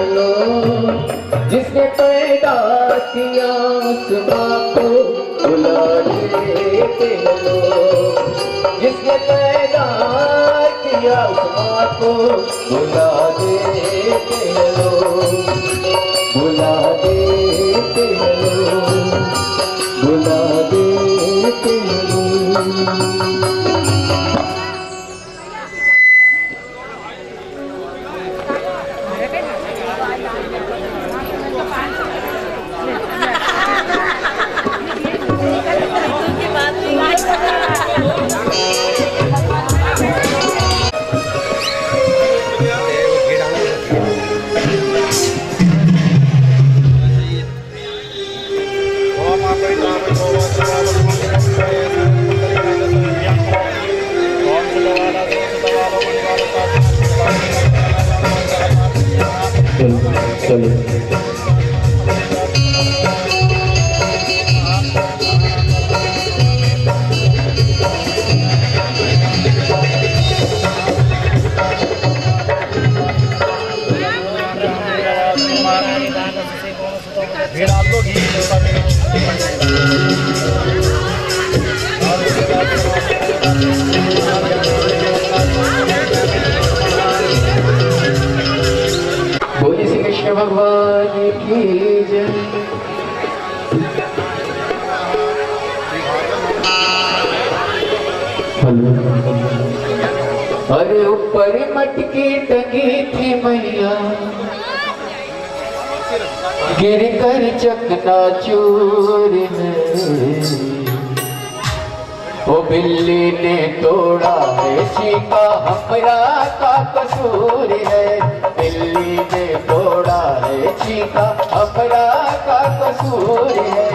लो, जिसने पैदा किया आसमां को बुला देते लो, जिसने पैदा किया आसमां को बुला देते लो, बुला देते लो, बुला देते लो। चलो फिर आप लोग ही बोले श्री कृष्ण भगवान की जय। अरे ऊपर मटकी टंगी थी मैया, गिर कर चकनाचूर है, ओ बिल्ली ने तोड़ा है सीका, हमरा का कसूर है, बिल्ली ने तोड़ा है सीका, हमरा का कसूर है।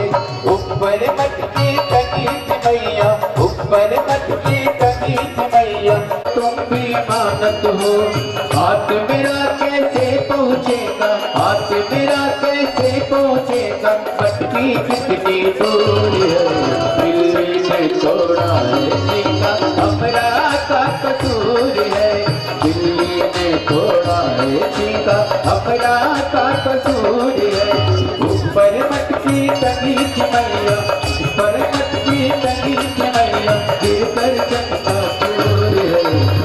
ऊपर मटकी टंगी थी मैया, ऊपर मटकी टंगी थी मैया, तुम भी मानत हो, हाथ मेरा कैसे पहुँचेगा, हाथ मेरा कैसे पहुँचेगा, मटकी कितनी दूर है, बिल्ली ने तोड़ा है सीका, हमरा का कसूर है, बिल्ली ने तोड़ा है सीका, हमरा का कसूर है। ऊपर मटकी टंगी थी मैया, ऊपर मटकी टंगी थी मैया, गिर कर चकनाचूर है,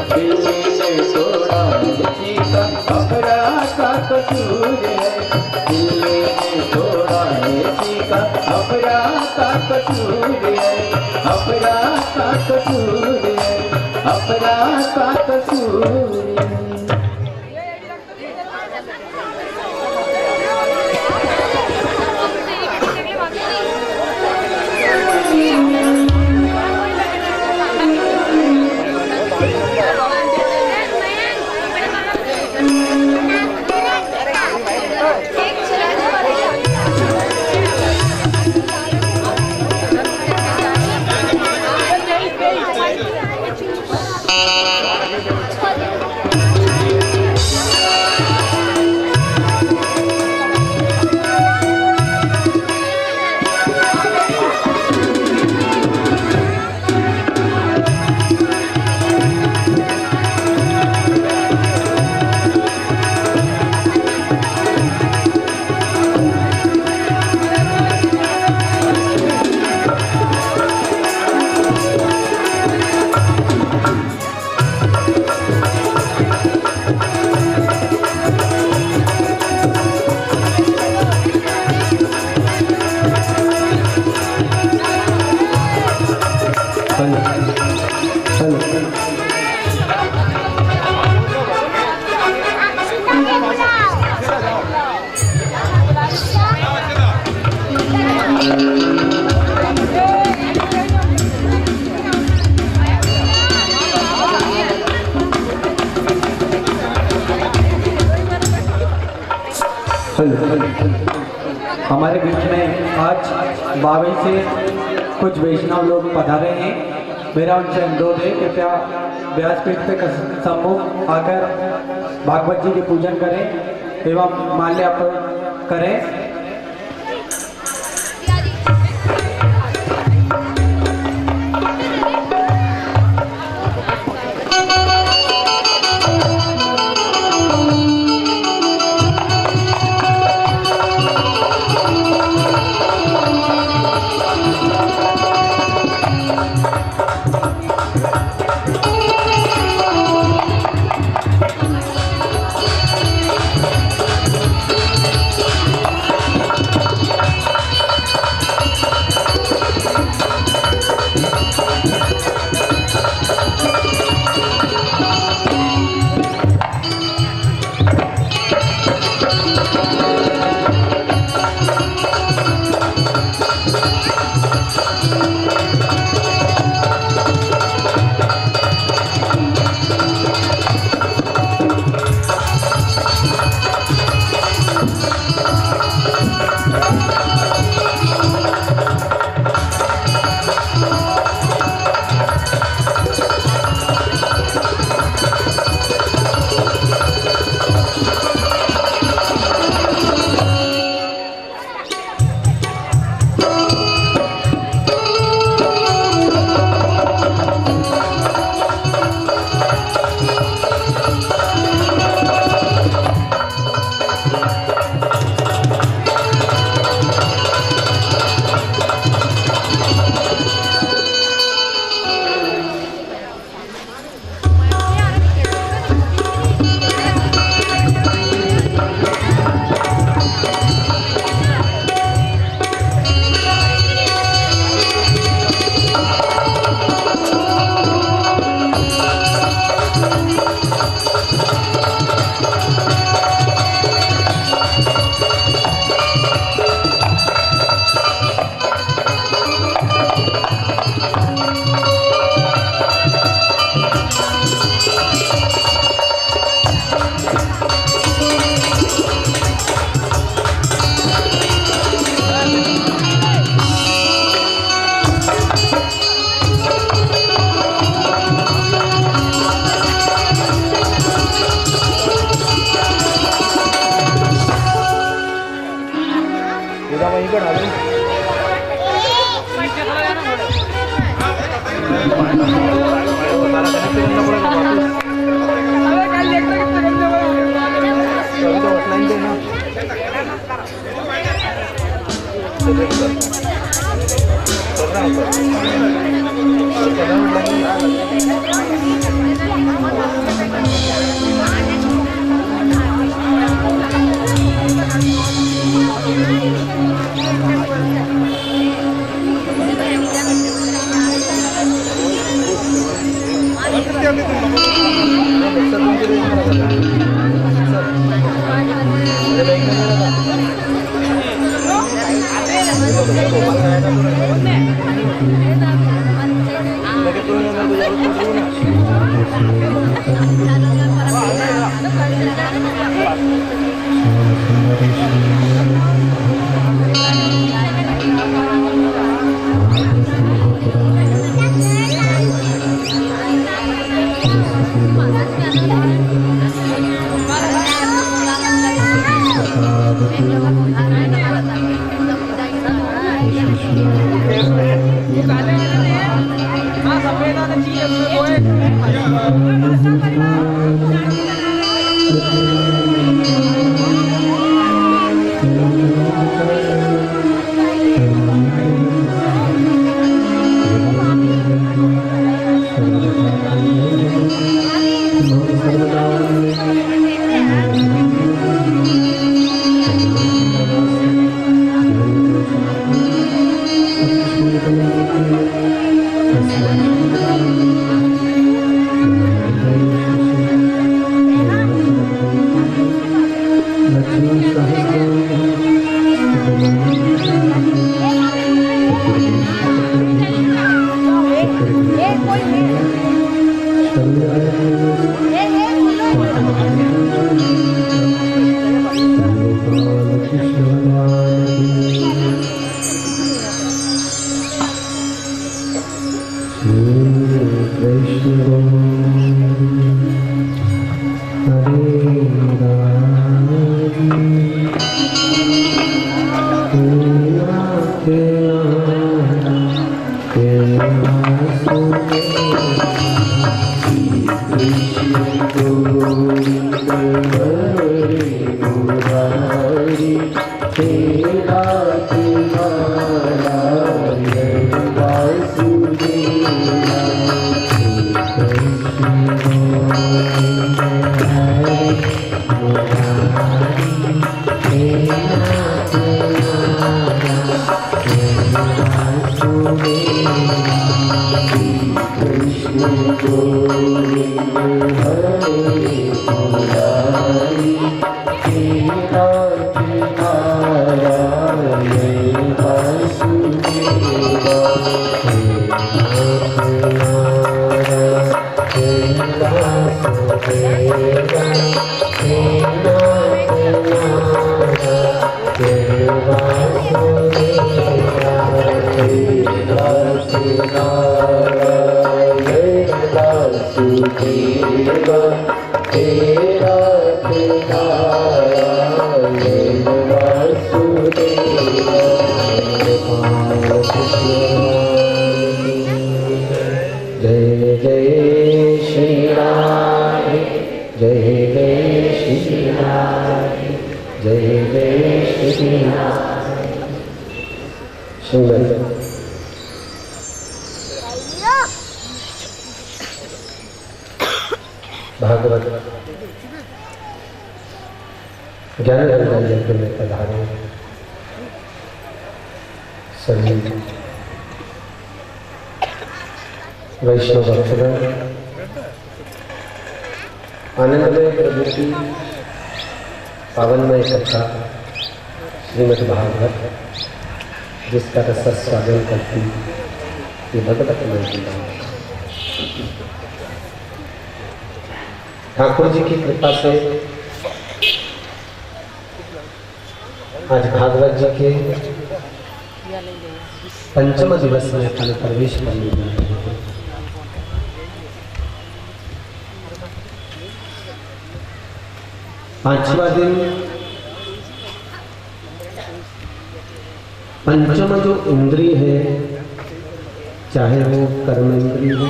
बिल्ली ने तोड़ा है सीका, हमरा का कसूर है, बिल्ली ने तोड़ा है सीका, हमरा का कसूर है, हमरा का कसूर है, हमरा का कसूर है। हमारे बीच में आज बाबई से कुछ वैष्णव लोग पधारे हैं। मेरा उनसे अनुरोध है कृपया व्यासपीठ पे सम्मुख आकर भागवत जी की पूजन करें एवं माल्यार्पण करें। भागवत ज्ञान गंगा यज्ञ में पधारे सभी वैष्णव भक्तगण, आनंदमय प्रभु की पावनमय कथा श्रीमद् भागवत, जिसका रसास्वादन करती ये भगवत मंदिर ठाकुर जी की कृपा से आज भागवत जी के पंचम दिवस में अपने प्रवेश करने जा रहे हैं। पांचवा दिन पंचम जो इंद्रिय है, चाहे वो कर्म इंद्रिय हो,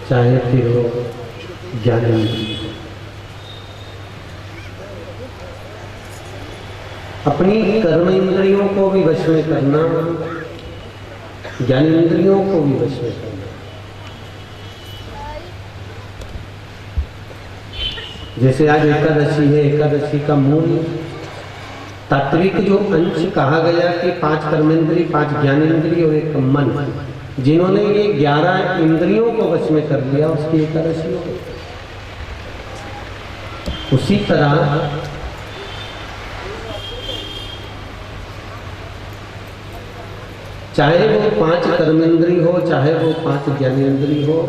चाहे फिर वो ज्ञान इंद्रिय, अपनी कर्म इंद्रियों को भी वश में करना, ज्ञान इंद्रियों को भी वश में करना। जैसे आज एकादशी है, एकादशी का मूल तात्विक जो अंश कहा गया कि 5 कर्मेंद्रिय, 5 ज्ञानेंद्रिय और 1 मन, जिन्होंने ये 11 इंद्रियों को वश में कर लिया, उसकी एकादशी हो गई। उसी तरह चाहे वो 5 कर्मेंद्रिय हो, चाहे वो 5 ज्ञानेंद्रिय हो,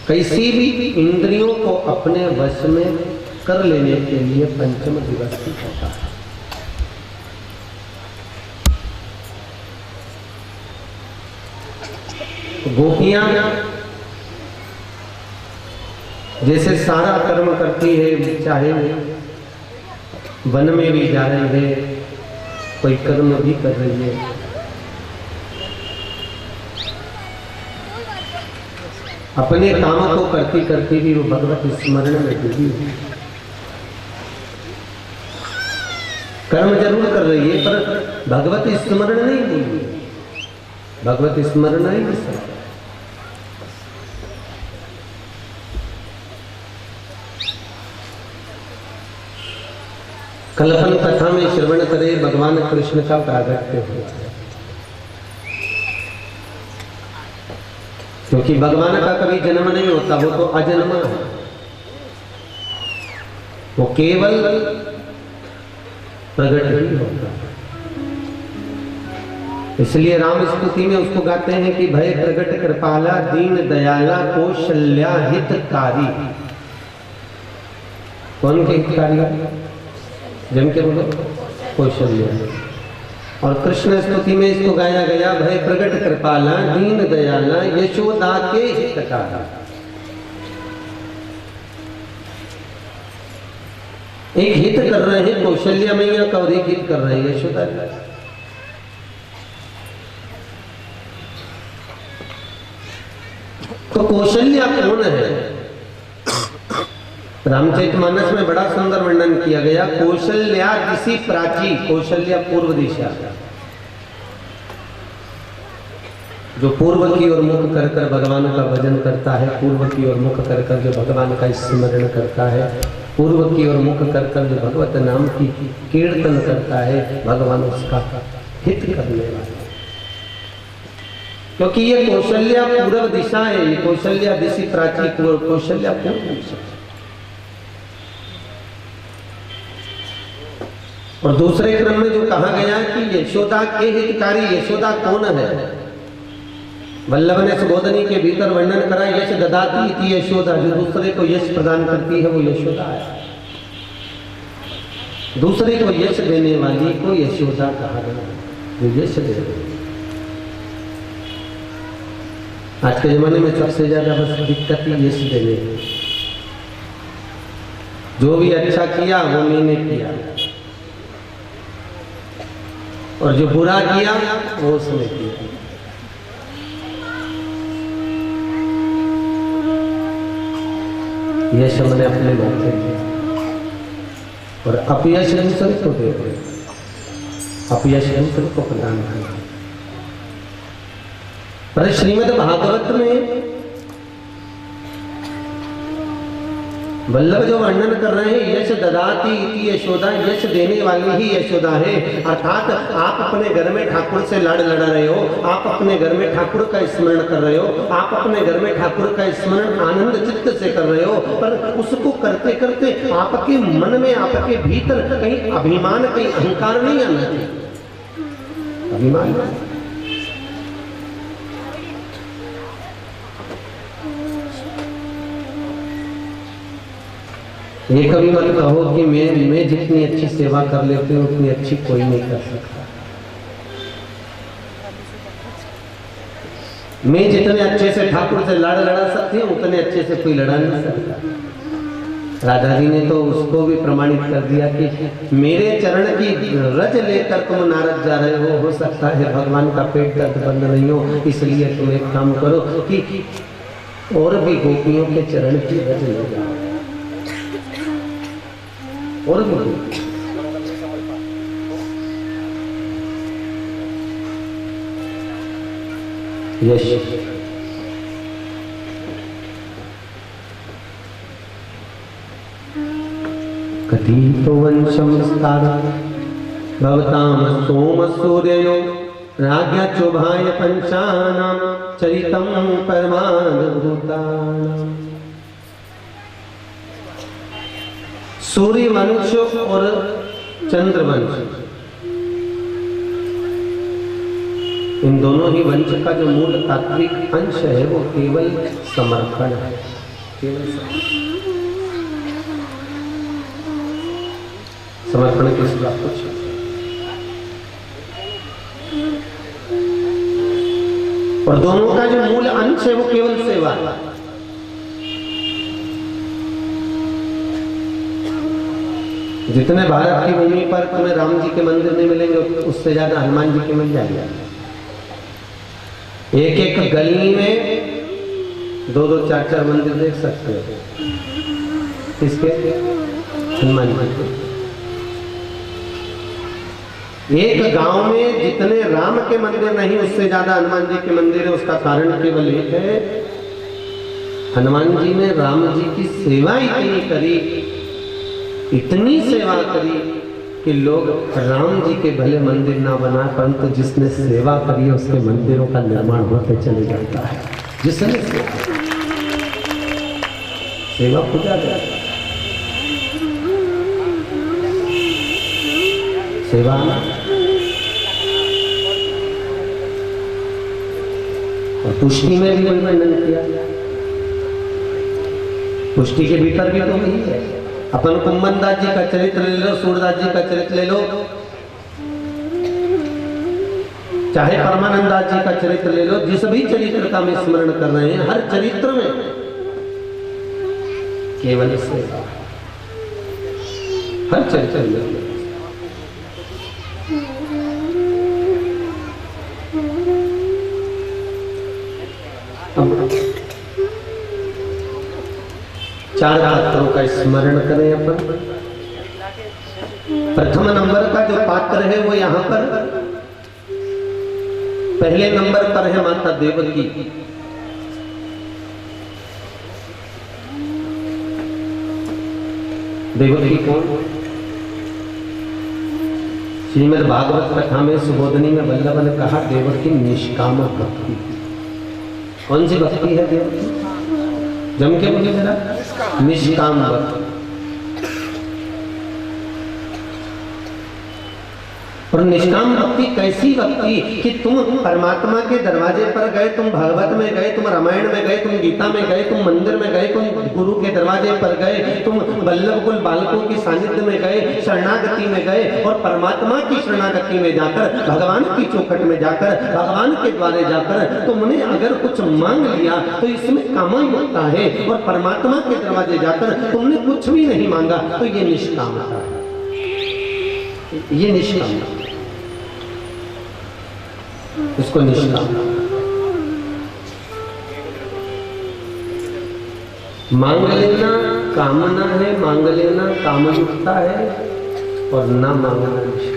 कैसी भी इंद्रियों को अपने वश में कर लेने के लिए पंचम दिवस की होता है। गोपियां जैसे सारा कर्म करती है, चाहे वन में भी जा रही है, कोई कर्म भी कर रही है, अपने कामों को करती करती भी वो भगवत स्मरण में डूबी हुई। कर्म जरूर कर रही है पर भगवत स्मरण नहीं भूल रही, भगवत स्मरण नहीं विसर। कल्पन कथा में श्रवण करे भगवान कृष्ण का प्रागट्य हो, क्योंकि भगवान का कभी जन्म नहीं होता, वो तो अजन्मा है, वो केवल प्रकट ही होता है। इसलिए राम स्तुति में उसको गाते हैं कि भय प्रगट कृपाला दीन दयाला कौशल्या हितकारी। कौन के हितकारी? जम के बोलो, कौशल्या। और कृष्ण स्तुति में इसको गाया गया भय प्रगट कृपाला दीन दयाला यशोदा के हितकारी। एक हित कर रहे हैं कौशल्या मैया का और एक हित कर रहे हैं यशोदा का। तो कौशल्या कौन है? रामचरितमानस में बड़ा सुंदर वर्णन किया गया। कौशल्या दिशि प्राची, कौशल्या पूर्व दिशा, जो पूर्व की ओर मुख कर कर भगवान का भजन करता है, पूर्व की ओर मुख कर कर जो भगवान का स्मरण करता है, पूर्व की ओर मुख कर कर जो भगवत नाम की कीर्तन करता है, भगवान उसका हित करने वाला। क्योंकि ये कौशल्या पूर्व दिशा है, ये कौशल्या दिशि प्राची, कौशल्या पूर्व दिशा। और दूसरे क्रम में जो कहा गया कि यशोदा के हितकारी, यशोदा कौन है? वल्लभ ने सुबोधनी के भीतर वर्णन करा यश ददाती इति यशोदा, जो दूसरे को यश प्रदान करती है वो यशोदा है। दूसरे को यश देने वाली को यशोदा कहा गया, जो यश दे रही। आज के जमाने में सबसे ज्यादा बस दिक्कत ही यश देने की। जो भी अच्छा किया वो मैंने किया, और जो बुरा किया वो उसने किया। यश हमने अपने मौके किया और अपयश दूसरे को दे दे, अपयश दूसरे को प्रदान किया। पर श्रीमद् भागवत में वल्लभ जो वर्णन कर रहे हैं यश ददाती इति यशोदा, यश देने वाली ही यशोदा है। अर्थात आप अपने घर में ठाकुर से लड़ लड़ा रहे हो, आप अपने घर में ठाकुर का स्मरण कर रहे हो, आप अपने घर में ठाकुर का स्मरण आनंद चित्त से कर रहे हो, पर उसको करते करते आपके मन में, आपके भीतर कहीं अभिमान, कहीं अहंकार नहीं आना चाहिए। अभिमान ये कभी मत कहो कि मैं जितनी अच्छी सेवा कर लेती हूँ उतनी अच्छी कोई नहीं कर सकता। मैं जितने अच्छे से ठाकुर से लड़ा सकती हूँ उतने अच्छे से कोई लड़ा नहीं सकता। राधा जी ने तो उसको भी प्रमाणित कर दिया कि मेरे चरण की रज लेकर तुम नारद जा रहे हो सकता है भगवान का पेट दर्द बंद नहीं हो, इसलिए तुम एक काम करो कि और भी गोपियों के चरण की रज ले जाओ। और भी यश कथि तो वंशम विस्तार भवताम सोम सूर्यो राज्ञा चोभाय पंचानाम चरितम परमाद्भुतानाम। सूर्य वंश और चंद्र वंश, इन दोनों ही वंश का जो मूल तात्विक अंश है वो केवल समर्पण है, केवल समर्पण के सिवा कुछ। और दोनों का जो मूल अंश है वो केवल सेवा है। जितने भारत की भूमि पर तुम्हें राम जी के मंदिर नहीं मिलेंगे उससे ज्यादा हनुमान जी के मिल जाएंगे। एक एक गली में दो दो चार चार मंदिर देख सकते हो। किसके? हनुमान जी के। एक गांव में जितने राम के मंदिर नहीं, उससे ज्यादा हनुमान जी के मंदिर है। उसका कारण केवल एक है, हनुमान जी ने राम जी की सेवा इतनी करी, इतनी सेवा करी कि लोग राम जी के भले मंदिर ना बना, परंतु जिसने सेवा करी है उसके मंदिरों का निर्माण होते चले जाता है। जिसने सेवा पूजा गया, सेवा और पुष्टि में भी वर्णन किया। पुष्टि के भीतर भी तो वही है। अपन कुंभन दास जी का चरित्र ले लो, सूरदास जी का चरित्र ले लो, चाहे परमानंद दास जी का चरित्र ले लो, जिस भी चरित्र का हम स्मरण कर रहे हैं, हर चरित्र में केवल सेवा, हर चरित्र में। चार पात्रों का स्मरण करें अपन। प्रथम नंबर का जो पात्र है वो यहाँ पर पहले नंबर पर है माता देवकी। देवकी कौन? श्रीमद् भागवत कथा में सुबोधनी में वल्लभ ने कहा देवकी निष्काम भक्ति। कौन सी भक्ति है देवकी? जम के बोले जरा, निष्काम भक्ति। और निष्काम भक्ति कैसी भक्ति कि तुम परमात्मा के दरवाजे पर गए, तुम भागवत में गए, तुम रामायण में गए, तुम गीता में गए, तुम मंदिर में गए, तुम गुरु के दरवाजे पर गए, तुम वल्लभ कुल बालकों की सानिध्य में गए, शरणागति में गए, और परमात्मा की शरणागति में जाकर, भगवान की चौखट में जाकर, भगवान के द्वारे जाकर तुमने अगर कुछ मांग लिया तो इसमें कामयुक्ता है। और परमात्मा के दरवाजे जाकर तुमने कुछ भी नहीं मांगा तो ये निष्कामता है, ये निष्कामता, इसको निष्काम। मांग लेना कामना है, मांग लेना कामयुक्ता है, और ना मांगना निष्काम।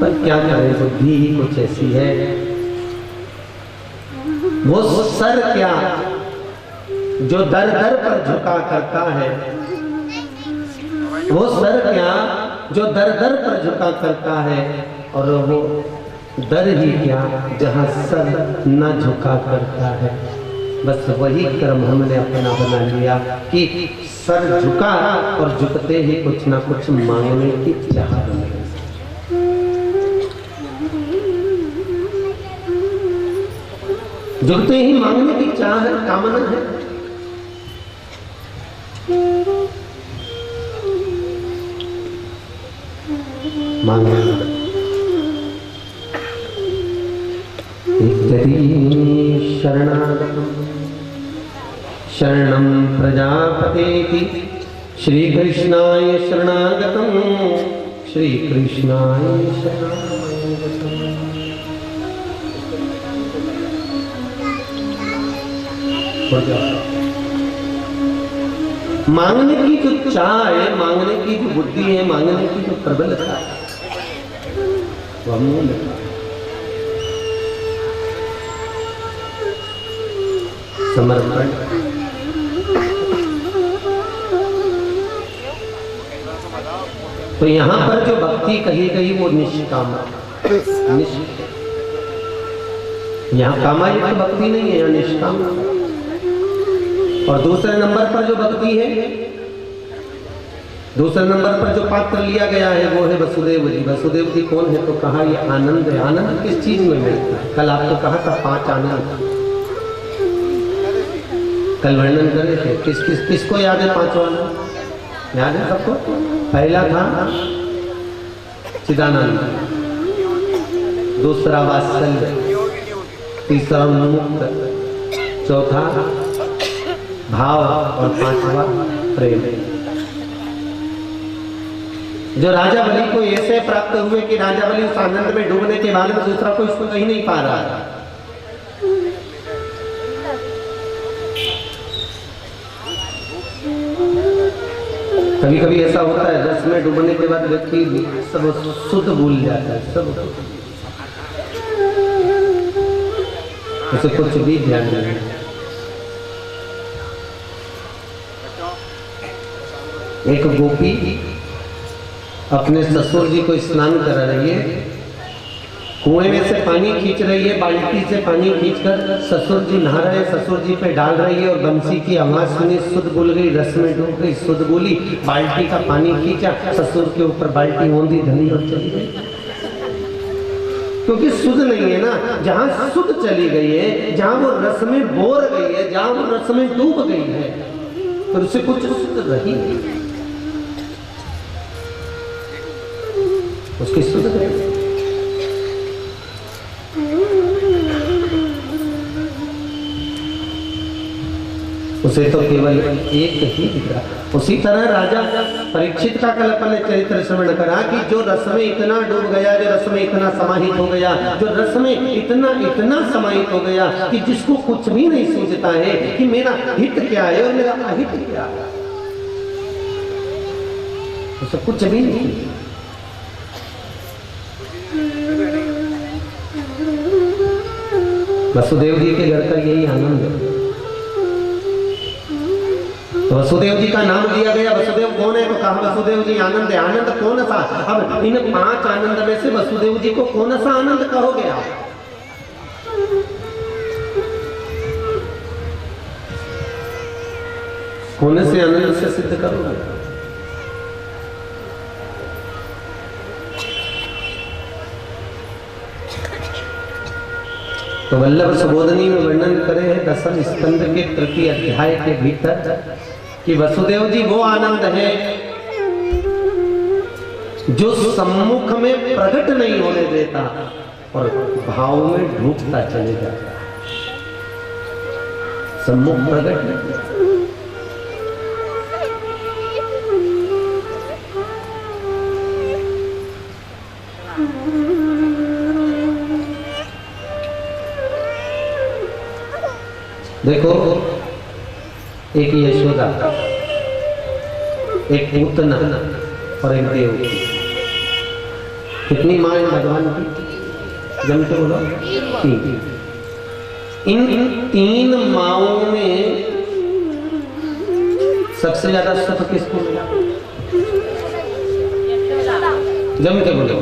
पर क्या करें, बुद्धि ही कुछ ऐसी है। वो सर क्या जो दर दर पर झुका करता है, वो सर क्या जो दर दर पर झुका करता है, और वो दर ही क्या जहां सर न झुका करता है। बस वही कर्म हमने अपना बना लिया कि सर झुका और झुकते ही कुछ ना कुछ मांगने की चाह बनी। झुकते ही मांगने की चाह है, कामना है। शरणागतम् शरणं प्रजापतेति श्रीकृष्णाय शरणागतम् श्रीकृष्णाय शरणागतम्। मांगने की जो चाह है, मांगने की जो बुद्धि है, मांगने की जो प्रबलता है, वह मूल है। समर्पण, तो यहां पर जो भक्ति कही गई वो निष्काम, यहां कामायुक्त भक्ति नहीं है, यहां निष्काम। और दूसरे नंबर पर जो भक्ति है, दूसरे नंबर पर जो पात्र लिया गया है वो है वसुदेव जी। वसुदेव जी कौन है? तो कहा ये आनंद है। आनंद किस चीज में मिलता है? कल आपको कहा था 5 आनंद, कल वर्णन कर रहे थे। किसको याद है 5 आनंद? याद है सबको? पहला था चिदानंद, दूसरा वात्सल्य, तीसरा मुक्त, चौथा भाव, और 5वां प्रेम। जो राजा बलि को ऐसे प्राप्त हुए कि राजा बलि उस आनंद में डूबने के बाद में दूसरा कोई उसको कहीं नहीं पा रहा था। कभी कभी ऐसा होता है रस में डूबने के बाद व्यक्ति सब शुद्ध भूल जाता है, सब उसे कुछ भी ध्यान नहीं। एक गोपी अपने ससुर जी को स्नान करा रही है, कुएं में से पानी खींच रही है, बाल्टी से पानी खींचकर ससुर जी नहा रहे, ससुर जी पे डाल रही है और बंसी की आवाज सुनी, शुद्ध भूल गई, रस में डूब गई, शुद्ध भूली, बाल्टी का पानी खींचा, ससुर के ऊपर बाल्टी ओंधी धनी और चली गई। क्योंकि शुद्ध नहीं है ना, जहां शुद्ध चली गई है, जहां वो रस में बोर गई है, जहां वो रस में डूब गई है, तो उससे कुछ शुद्ध रही नहीं, उसकी शुद्ध रही। उसे तो केवल एक ही दिख रहा। उसी तरह राजा परीक्षित का कल अपन ने चरित्र श्रवण करा कि जो रस में इतना डूब गया, जो रस में इतना समाहित हो गया, जो रस में इतना समाहित हो गया कि जिसको कुछ भी नहीं सोचता है कि मेरा हित क्या है और मेरा अहित क्या है, उसे कुछ भी नहीं। वसुदेव जी के घर का यही आनंद है। तो वसुदेव जी का नाम लिया गया। वसुदेव कौन है? तो कहा वसुदेव जी आनंद है। आनंद कौन सा? अब इन 5 आनंद में से वसुदेव जी को कौन सा आनंद कहोगे आप? कौन से आनंद से सिद्ध करोगे? तो वल्लभ सुबोधनी में वर्णन करे है 10वें स्कंद के 3 अध्याय के भीतर कि वसुदेव जी वो आनंद है जो सम्मुख में प्रकट नहीं होने देता और भाव में डूबता चले जाता है। सम्मुख प्रकट नहीं। देखो, एक यशोदा, एक पूतना और एक देवकी। कितनी माँ है भगवान की? जम के बोलो, 3। इन 3 माओं में सबसे ज्यादा सुख किसको मिला? जम के बोलो,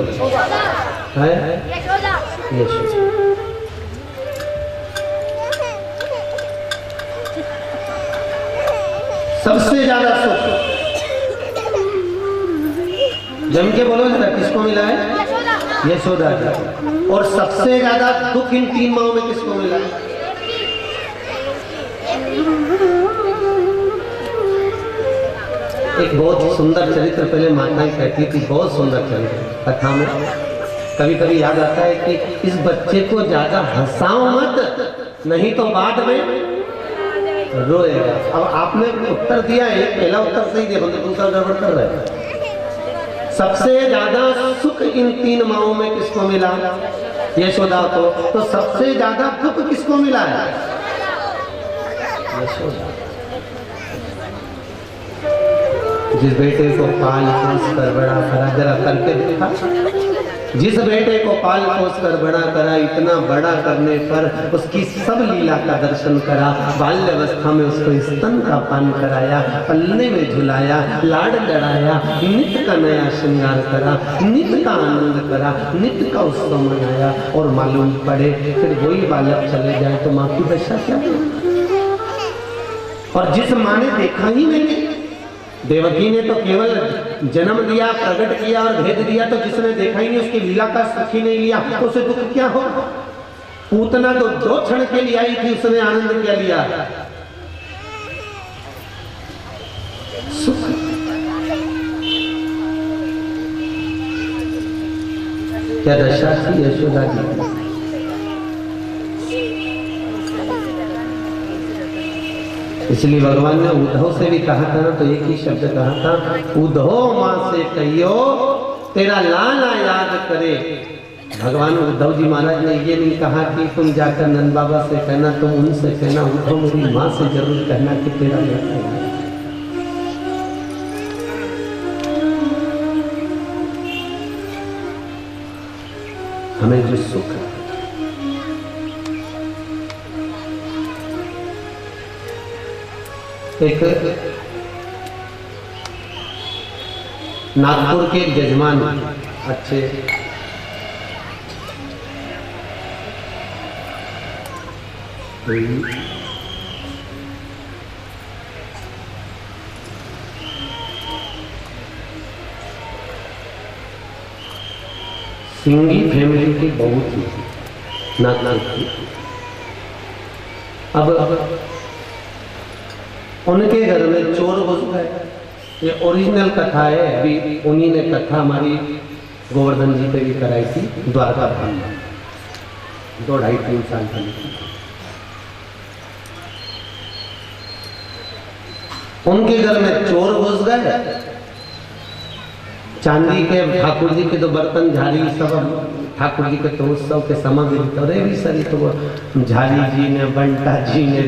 है यशोदा। सबसे ज्यादा सुख जम के बोलो जरा, किसको मिला है? यशोदा जी। और सबसे ज्यादा दुख इन 3 माओं में किसको मिला है? एक बहुत सुंदर चरित्र पहले माताएं कहती थी, बहुत सुंदर चरित्र कथा में कभी कभी याद आता है कि इस बच्चे को ज्यादा हंसाओ मत, नहीं तो बाद में रोएगा। अब आपने उत्तर दिया है, पहला उत्तर सही दिया, बंदे दूसरा गड़बड़ कर रहे हैं। सबसे ज्यादा सुख इन 3 माओं में किसको मिला? यशोदा को। तो सबसे ज्यादा दुख किसको मिला है? यशोदा। जिस बेटे को पाल पोस कर बड़ा करा, जरा करके देखा, जिस बेटे को पाल पोस कर बड़ा करा, इतना बड़ा करने पर उसकी सब लीला का दर्शन करा, बाल्यावस्था में उसको स्तन का पान कराया, पल्ले में झुलाया, लाड लड़ाया, नित्य का नया श्रृंगार करा, नित्य का आनंद करा, नित्य का उत्सव मनाया, और मालूम पड़े फिर वही बालक चले जाए तो माँ की दशा क्या है? और जिस माँ ने देखा ही नहीं, देवकी ने तो केवल जन्म दिया, प्रकट किया और भेद दिया, तो जिसने देखा ही नहीं, उसकी लीला का सुख ही नहीं लिया, तो उसे दुख क्या हो? पूतना तो 2 क्षण के लिए आई थी, उसने आनंद क्या लिया? सुख। क्या दशा थी यशोदा की? इसलिए भगवान ने उद्धव से भी कहा था ना, तो एक ही शब्द कहा था, उद्धव माँ से कहियो तेरा लाला याद करे। भगवान उद्धव जी महाराज ने ये नहीं कहा कि तुम जाकर नंद बाबा से कहना, तुम उनसे कहना, उद्धव मेरी माँ से जरूर कहना कि तेरा याद करे। हमें जो सुख है, एक नागपुर के जजमान अच्छे सिंगी फैमिली की बहू थी नागपुर की। अब उनके घर में चोर घुस गए। ये ओरिजिनल कथा है, अभी उन्हीं ने कथा हमारी गोवर्धन जी पे भी कराई थी, द्वारका धाम में 2-2.5-3 साल पहले। उनके घर में चोर घुस गए। चांदी के ठाकुर जी के तो बर्तन झाड़ी सब ठाकुर जी के तो उत्सव के सामग्री तो रहे भी सही, तो वो झाड़ी जी ने, बंटा जी ने,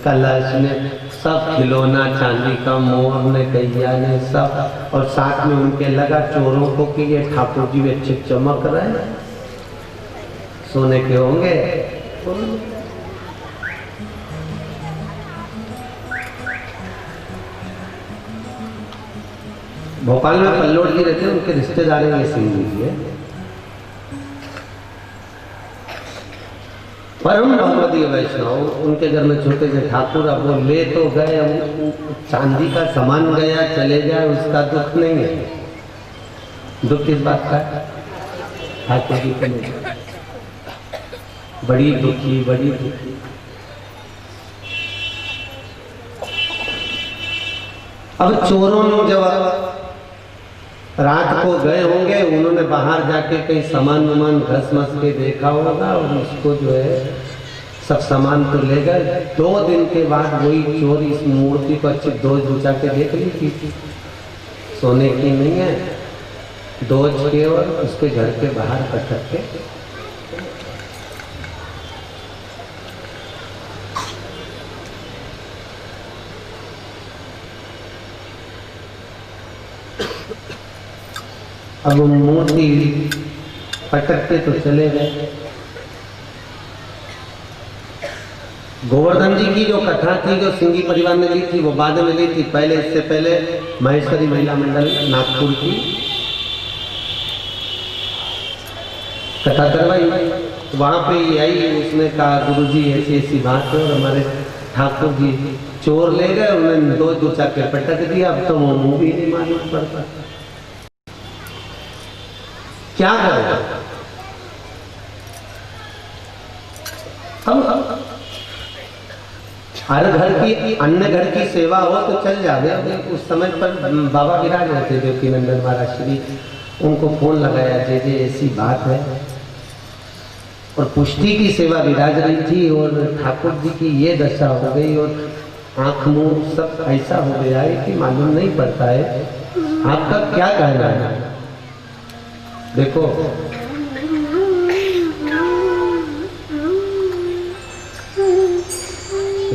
कलश ने, सब खिलौना चांदी का, मोर ने, कैया ने, सब, और साथ में उनके लगा चोरों को कि ये ठाकुर जी अच्छे चमक रहे हैं, सोने के होंगे। भोपाल में पल्लोड जी रहते हैं, उनके रिश्तेदार हैं ये सिंह जी है, परम भगवदीय वैष्णव। उनके घर में छोटे से ठाकुर, अब वो ले तो गए, अब चांदी का सामान गया, चले जाए, उसका दुख नहीं है। दुख किस बात का? ठाकुर जी को नहीं, बड़ी दुखी, बड़ी दुखी। अब चोरों ने जब रात को गए होंगे, उन्होंने बाहर जाके कहीं सामान वामान घस मस के देखा होगा, और उसको जो है सब सामान तो ले गए। 2 दिन के बाद वही चोर इस मूर्ति को अच्छी दोज बुझा के देख ली थी, सोने की नहीं है, दोज के, और उसके घर के बाहर पटक के अब मूर्ति पटक के तो चले गए। गोवर्धन जी की जो कथा थी, जो सिंगी परिवार ने ली थी, वो बाद में ली थी। पहले, इससे पहले महेश्वरी महिला मंडल नागपुर की कथा करवाई, वहां पे ये आई। उसने कहा गुरुजी ऐसी ऐसी बात है, और हमारे ठाकुर जी चोर ले गए, उन्होंने 2 दूचा के पटक दिया। अब तो वो मुंह भी नहीं मालूम पड़ता, क्या करें? अब हर घर की, अन्य घर की सेवा हो तो चल जावे। उस समय पर बाबा विराज रहे थे देवकीनंदन महाराज श्री, उनको फोन लगाया, जे ऐसी बात है, और पुष्टि की सेवा विराज रही थी, और ठाकुर जी की ये दशा हो गई, और आंख मुंह सब ऐसा हो गया है कि मालूम नहीं पड़ता है। आपका क्या कहना है? देखो,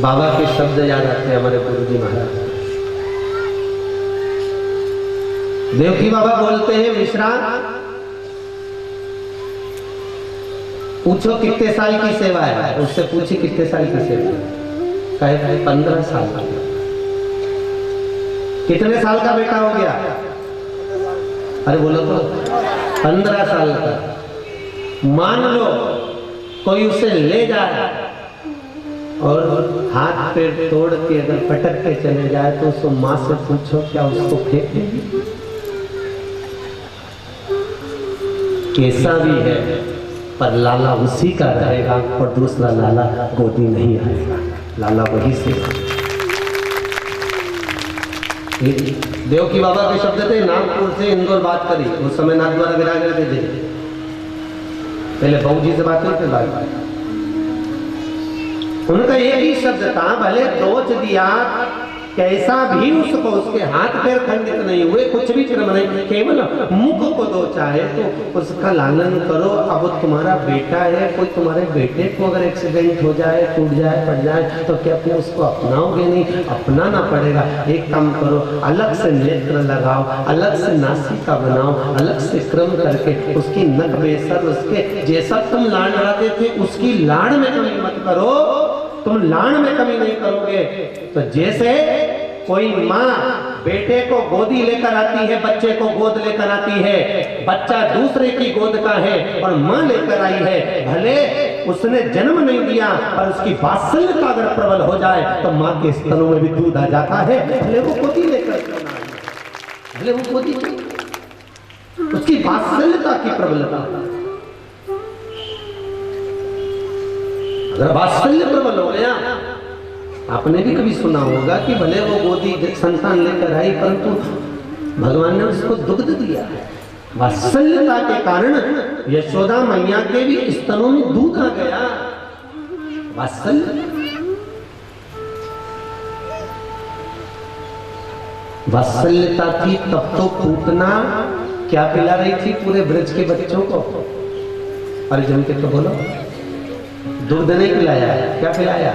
बाबा के शब्द याद आते हैं हमारे गुरुजी महाराज। देवकी बाबा बोलते हैं, मिश्रा पूछो कितने साल की सेवा है, उससे पूछी कितने साल की सेवा है, कहे भाई 15 साल का। कितने साल का बेटा हो गया? अरे बोलो तो 15 साल का। मान लो कोई उसे ले जाए और हाथ पैर तोड़ के अगर पटक के चले जाए, तो उसको माँ से पूछो क्या उसको फेंक देगी? कैसा भी है, पर लाला उसी का रहेगा, और दूसरा लाला गोदी नहीं आएगा, लाला वही से। देवकी बाबा के शब्द थे, नागपुर से इंदौर बात करी, उस समय नाथ द्वारा विराज करते थे। पहले बहू जी से बात नहीं थे, बात उनका एक ही शब्द था, भले दोच दिया कैसा भी उसको, उसके हाथ पैर खंडित नहीं हुए, कुछ भी क्रम नहीं, केवल मुख को दोचा है तो उसका लालन करो। अब वो तुम्हारा बेटा है, कोई तुम्हारे बेटे को अगर एक्सीडेंट हो जाए, टूट जाए, पड़ जाए, तो क्या अपने उसको अपनाओगे नहीं? अपनाना पड़ेगा। एक काम करो, अलग से नेत्र लगाओ, अलग से नासिका बनाओ, अलग से क्रम करके उसकी नक बेसर, उसके जैसा तुम लाड़ लड़ाते थे उसकी लाड़ में कमी मत करो। तुम लाड़ में कमी नहीं करोगे तो जैसे कोई माँ बेटे को गोदी लेकर आती है, बच्चे को गोद लेकर आती है, बच्चा दूसरे की गोद का है और माँ लेकर आई है, भले उसने जन्म नहीं दिया पर उसकी वात्सल्यता अगर प्रबल हो जाए तो माँ के स्तनों में भी दूध आ जाता है, भले वो गोदी लेकर, भले वो गोदी, उसकी वात्सल्यता की प्रबलता। अगर वात्सल्य प्रबल हो गया, आपने भी कभी सुना होगा कि भले वो गोदी संतान लेकर आई परंतु भगवान ने उसको दुग्ध दिया है। वात्सल्यता के कारण यशोदा मैया के भी स्तनों में दूध आ गया। वात्सल्य, वात्सल्यता थी तब तो पूतना क्या पिला रही थी पूरे ब्रज के बच्चों को? परिजन के तो बोलो, दूध नहीं पिलाया है, क्या पिलाया?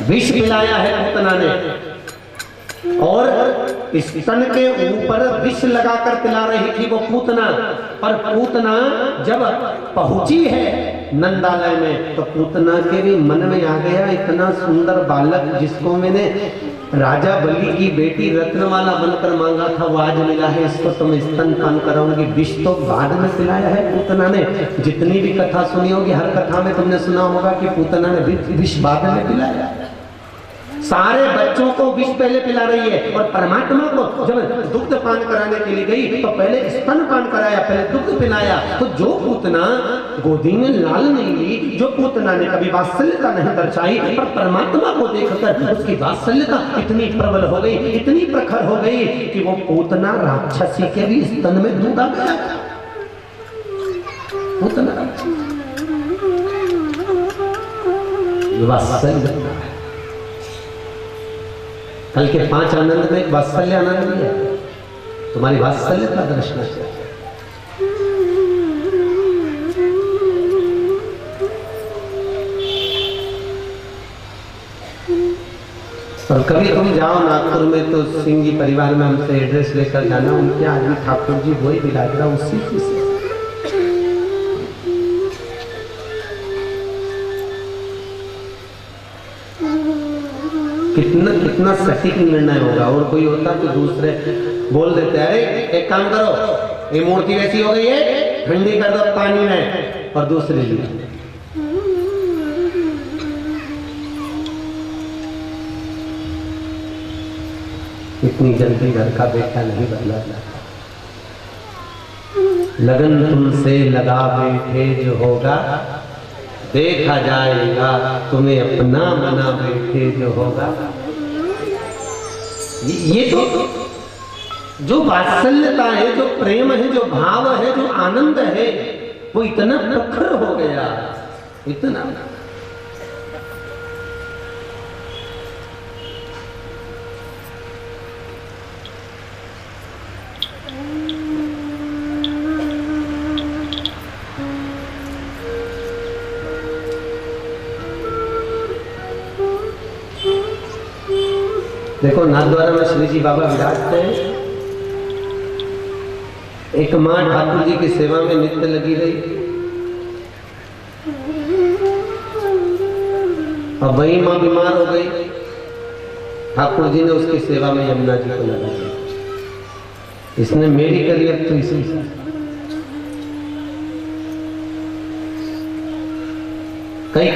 विष पिलाया है पूतना ने, और स्तन के ऊपर विष लगाकर पिला रही थी वो पूतना। पर पूतना जब पहुंची है नंदालय में तो पूतना के भी मन में आ गया, इतना सुंदर बालक जिसको मैंने राजा बलि की बेटी रत्नमाला बनकर मांगा था वो आज मिला है, इसको तो मैं स्तनपान कराऊंगी। विष तो बाद में पिलाया है पूतना ने। जितनी भी कथा सुनी होगी, हर कथा में तुमने सुना होगा कि पूतना ने विष बाद में पिलाया। सारे बच्चों को विष पहले पिला रही है और परमात्मा को जब दुग्ध पान कराने के लिए गई तो पहले स्तन पान कराया, पहले दुग्ध पिलाया। तो जो पूतना गोदी में लाल नहीं ली, जो पूतना ने कभी वात्सल्यता नहीं दर्शाई, पर परमात्मा को देखकर उसकी वात्सल्यता इतनी प्रबल हो गई, इतनी प्रखर हो गई कि वो पूतना राक्षसी के भी स्तन में दूध आ गया। पूतना वात्सल्य, कल के 5 आनंद में वात्सल्य आनंद भी है। तुम्हारी वात्सल्य का दर्शन है। और कभी तुम जाओ नागपुर में तो सिंह जी परिवार में हमसे एड्रेस लेकर जाना, उनके आदमी ठाकुर जी वही बिरादरा उसी की कितना सटीक निर्णय होगा। और कोई होता तो दूसरे बोल देते, अरे एक काम करो, ये मूर्ति वैसी हो गई है, ठंडी कर दो पानी में, और दूसरे लिए इतनी जल्दी घर का बेटा नहीं बदला जाता। लगन तुमसे लगा बैठे जो होगा, देखा जाएगा तुम्हें अपना मना बैठे जो होगा। ये तो जो वात्सल्यता है, जो प्रेम है, जो भाव है, जो आनंद है, वो इतना प्रखर हो गया, इतना। देखो नाथद्वारा में श्री जी बाबा विराजते हैं। एक माँ ठाकुर जी की सेवा में नित्य लगी रही, और वही माँ बीमार हो गई। ठाकुर जी ने उसकी सेवा में यमुना जी को लगा दिया। इसने मेरी करी, अब तो इसी से।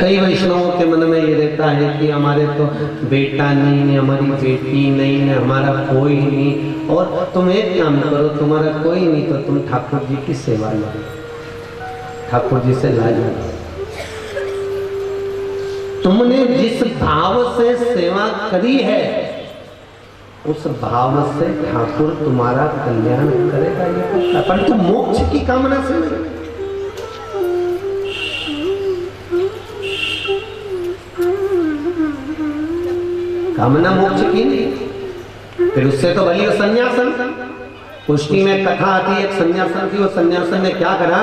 कई वैष्णवों के मन में ये रहता है कि हमारे तो बेटा नहीं, हमारी बेटी नहीं, हमारा कोई नहीं। और तुम एक काम करो, तुम्हारा कोई नहीं तो तुम ठाकुर जी की सेवा लो, ठाकुर जी से ला जाओ। तुमने जिस भाव से सेवा करी है उस भाव से ठाकुर तुम्हारा कल्याण करेगा। ये परंतु मोक्ष की कामना से नहीं। कामना मोक्ष की नहीं। फिर उससे तो भली संन्यासन। पुष्टि में कथा आती है एक संन्यासन की। वो संन्यासन ने क्या करा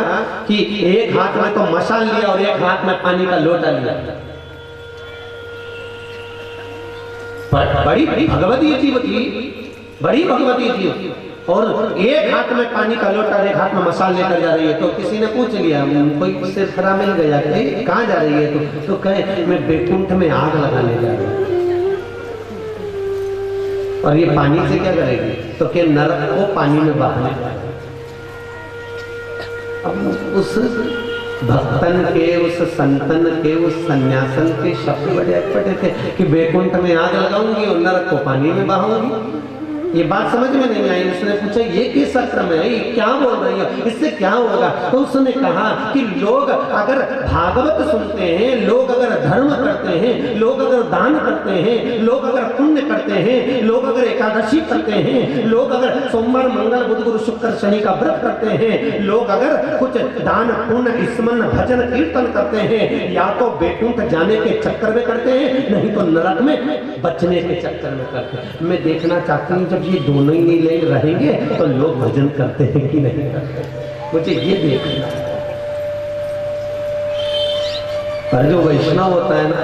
कि एक हाथ में तो मशाल लिया और एक हाथ में पानी का लोटा लिया। बड़ी भगवती जीव थी, बड़ी भगवती थी, और एक हाथ में पानी का लोटा एक हाथ में मसाल लेकर जा रही है। तो किसी ने पूछ लिया, कोई सिर खरा मिल गया, कहाँ जा रही है? तो कहे मैं बैकुंठ में आग लगाने जा रही हूँ। और ये पानी से क्या करेगी? तो क्या नरक को पानी में बहाने। अब उस भक्तन के, उस संतन के, उस सन्यासन के शब्द बड़े अटपटे थे कि बैकुंठ में आग लगाऊंगी और नरक को पानी में बहाऊंगी। ये बात समझ में नहीं आई। उसने पूछा ये किस क्रम है, ये क्या बोल रही है, इससे क्या होगा? तो उसने कहा कि लोग अगर भागवत सुनते हैं, लोग अगर धर्म करते हैं, लोग अगर दान करते हैं, लोग अगर पुण्य करते हैं, लोग अगर एकादशी करते हैं, लोग अगर सोमवार मंगल बुध गुरु शुक्र शनि का व्रत करते हैं, लोग अगर कुछ दान पुण्य स्मरण भजन कीर्तन करते हैं, या तो बैकुंठ जाने के चक्कर में करते हैं, नहीं तो नरक में बचने के चक्कर में करते हैं। मैं देखना चाहती हूँ ये दोनों ही नहीं रहेंगे तो लोग भजन करते हैं कि नहीं करते, मुझे ये देखना है। पर जो वैष्णव होता है ना,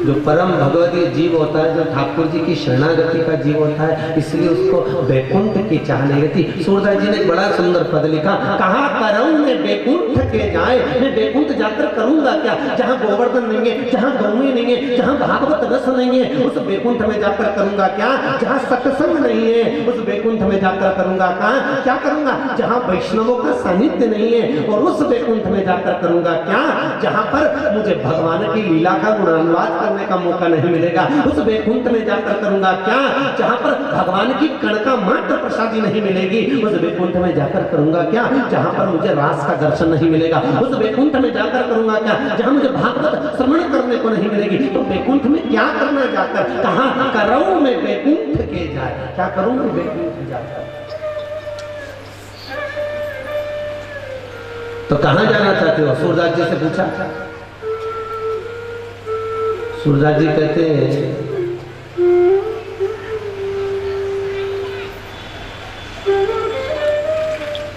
जो परम भगवती जीव होता है, जो ठाकुर जी की शरणागति का जीव होता है, इसलिए उसको बैकुंठ की चाह नहीं रहती। सूरदास जी ने बड़ा सुंदर पद लिखा, कहा करऊं मैं बैकुंठ के जाए, मैं बैकुंठ जाकर करूंगा क्या? जहाँ गोवर्धन नहीं है, जहाँ गौएं नहीं है, जहाँ भागवत रस नहीं है, उस बैकुंठ में जाकर करूंगा क्या? जहाँ सत्संग नहीं है, उस बैकुंठ में जाकर करूंगा क्या करूंगा? जहाँ वैष्णवों का सानिध्य नहीं है, और उस बैकुंठ में जाकर करूंगा क्या? जहाँ पर मुझे भगवान की लीला का गुणानुवाद का मौका नहीं मिलेगा, उस बैकुंठ में जाकर करूंगा क्या? जहां पर भगवान की कण का मात्र प्रसादी नहीं मिलेगी, उस बैकुंठ में जाकर करूंगा क्या? जहां पर मुझे रास का दर्शन नहीं मिलेगा, उस बैकुंठ में जाकर करूंगा क्या? जहां मुझे भागवत श्रवण करने को नहीं मिलेगी, तो बैकुंठ में क्या करना जाकर? कहां करूं मैं बैकुंठ के जाए, क्या करूं मैं बैकुंठ जाकर? तो कहां जाना चाहते हो? सूरदास जी से पूछा। सूरदास जी कहते हैं,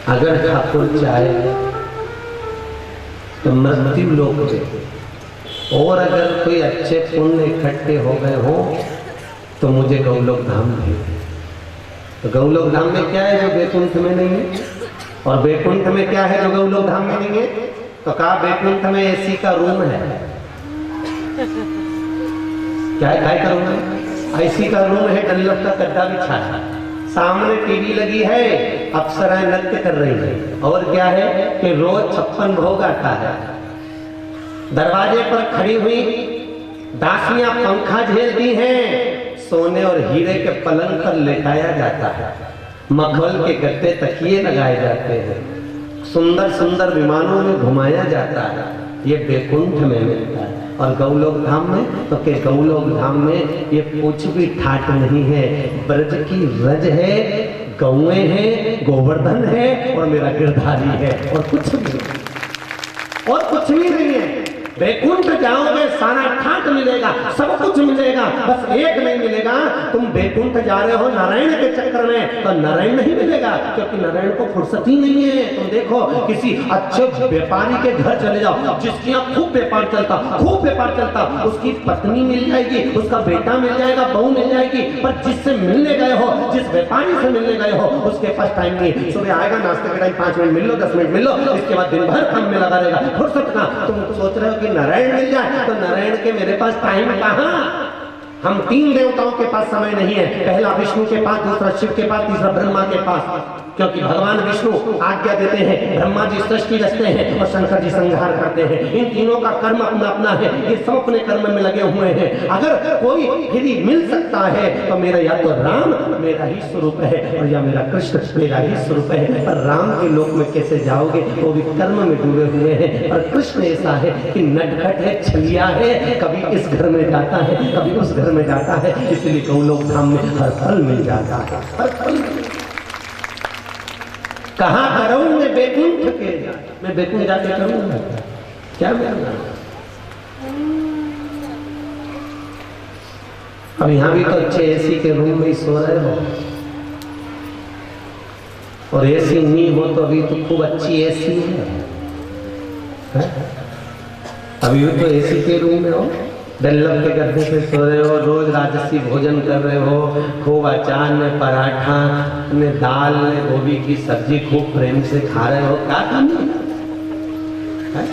अगर ठाकुर चाहे तो मृत्यु लोक में, और अगर कोई अच्छे पुण्य इकट्ठे हो गए हो तो मुझे गौलोक धाम भेजे। तो गौलोक धाम में क्या है जो बैकुंठ में नहीं है? और बैकुंठ में क्या है जो गौलोक धाम में नहीं है? तो कहा बैकुंठ में एसी का रूम है। क्या करूंगा? ऐसी का रूम है, डल्लभ का गद्दा बिछा है, सामने टीवी लगी है, अप्सराएं नृत्य कर रही है, और क्या है कि रोज 56 भोग आता है। दरवाजे पर खड़ी हुई दासियां पंखा झेलती हैं, सोने और हीरे के पलंग पर लेटाया जाता है, मखमल के गद्दे तकिए लगाए जाते हैं, सुंदर सुंदर विमानों में घुमाया जाता है। ये बैकुंठ में मिलता है। और गौलोक धाम में, तो के गौलोक धाम में ये कुछ भी ठाट नहीं है, ब्रज की रज है, गौएं हैं, गोवर्धन है, और मेरा गिरधारी है, और कुछ भी नहीं, और कुछ भी नहीं है। बैकुंठ जाओगे सारा ठाट मिलेगा, सब कुछ मिलेगा, बस एक नहीं मिलेगा। तुम बैकुंठ जा रहे हो नारायण के चक्कर में, तो नारायण नहीं मिलेगा, क्योंकि नारायण को फुर्सत ही नहीं है। तुम देखो किसी अच्छे व्यापारी के घर चले जाओ, जिसके यहाँ खूब व्यापार चलता, उसकी पत्नी मिल जाएगी, उसका बेटा मिल जाएगा, बहू मिल जाएगी, पर जिससे मिलने गए हो, जिस व्यापारी से मिलने गए हो, उसके पास टाइम नहीं। सुबह आएगा, नाश्ते के टाइम 5 मिनट मिल लो, 10 मिनट मिल लो, इसके बाद दिन भर काम में लगा रहेगा, फुर्सत कहाँ। तुम सोच रहे हो नारायण मिल जाए, तो नारायण के मेरे पास टाइम कहां? हम 3 देवताओं के पास समय नहीं है, पहला विष्णु के पास, दूसरा शिव के पास, तीसरा ब्रह्मा के पास, क्योंकि भगवान विष्णु आज्ञा देते हैं, ब्रह्मा जी सृष्टि रचते हैं और शंकर जी संहार करते हैं। इन तीनों का कर्म अपना अपना है, ये सब अपने कर्म में लगे हुए हैं। अगर कोई फ्री मिल सकता है तो मेरा या तो राम मेरा ही स्वरूप है, और या मेरा कृष्ण मेरा ही स्वरूप है। पर राम के लोक में कैसे जाओगे? वो भी कर्म में डूबे हुए हैं। और कृष्ण ऐसा है कि नटखट है, छलिया है, कभी इस घर में जाता है, कभी उस घर में जाता है, इसलिए गौलोक धाम में हर फल मिल जाता है, हर फल। कहाँ करूं मैं बैकुंठ के जाए, मैं बैकुंठ जाके करूंगा क्या? मैं अब यहाँ भी तो अच्छे एसी के रूम में ही सो रहे हो, और एसी नहीं हो तो अभी तो खूब अच्छी एसी है? अभी भी तो एसी के रूम में हो, डल्लब के गद्दे पे सो रहे हो, रोज राजसी भोजन कर रहे हो, खूब अचार में पराठा में दाल में गोभी की सब्जी खूब प्रेम से खा रहे हो, क्या कमी है?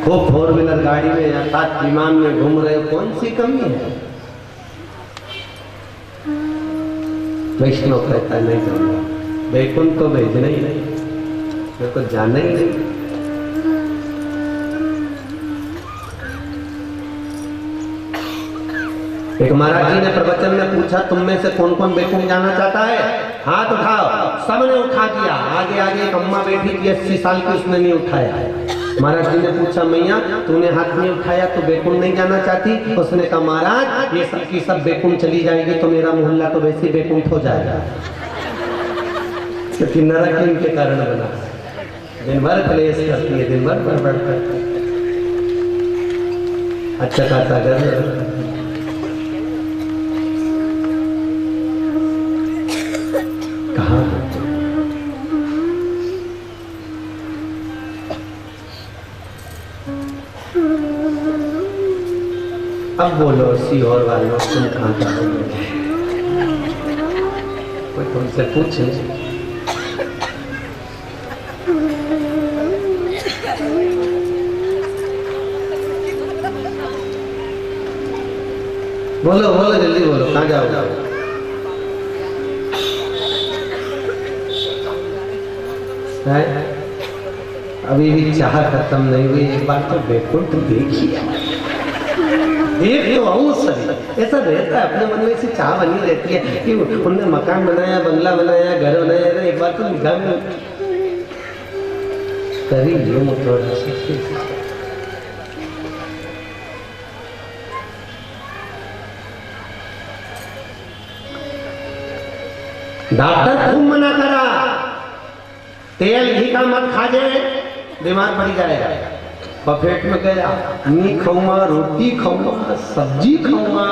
खूब फोर व्हीलर गाड़ी में या सात विमान में घूम रहे हो, कौन सी कमी है? वैष्णव कहता है नहीं जाऊंगा, वैकुंठ तो भेजना ही नहीं, मेरे को जाना ही नहीं। एक महाराज जी ने प्रवचन में पूछा, तुम में से कौन कौन वैकुंठ जाना चाहता है? हाथ उठाओ। सबने उठा दिया। आगे आगे एक अम्मा बैठी थी 80 साल की, उसने नहीं उठाया। महाराज जी ने पूछा, मैया तूने हाथ नहीं उठाया तो वैकुंठ नहीं जाना चाहती? उसने कहा, महाराज ये सब की सब वैकुंठ चली जाएगी तो मेरा मोहल्ला तो वैसे वैकुंठ हो जाएगा, क्योंकि नरक इनके कारण बना। दिन भर क्लेश करती है, दिन भर बड़बड़ करती है। अच्छा खासा घर कहाँ? अब बोलो सीहोर वालों, तुम कहाँ का हो? कोई तुमसे पूछे? बोलो बोलो जल्दी बोलो, कहाँ जाओगे? अभी भी चाह खत्म नहीं हुई, एक बार तो वैकुंठ देखिए। एक तो अवसर ऐसा रहता है, अपने मन में से चाह बनी रहती है कि उनने मकान बनाया, बंगला बनाया, घर बनाया, एक बार तो निगाह में करी लो थोड़ा सा। डॉक्टर खूब मना करा, तेल घी का मत खा जाए, बीमार पड़ जाएगा। बफेट में गया, नहीं खाऊंगा, रोटी खाऊंगा, सब्जी खाऊंगा,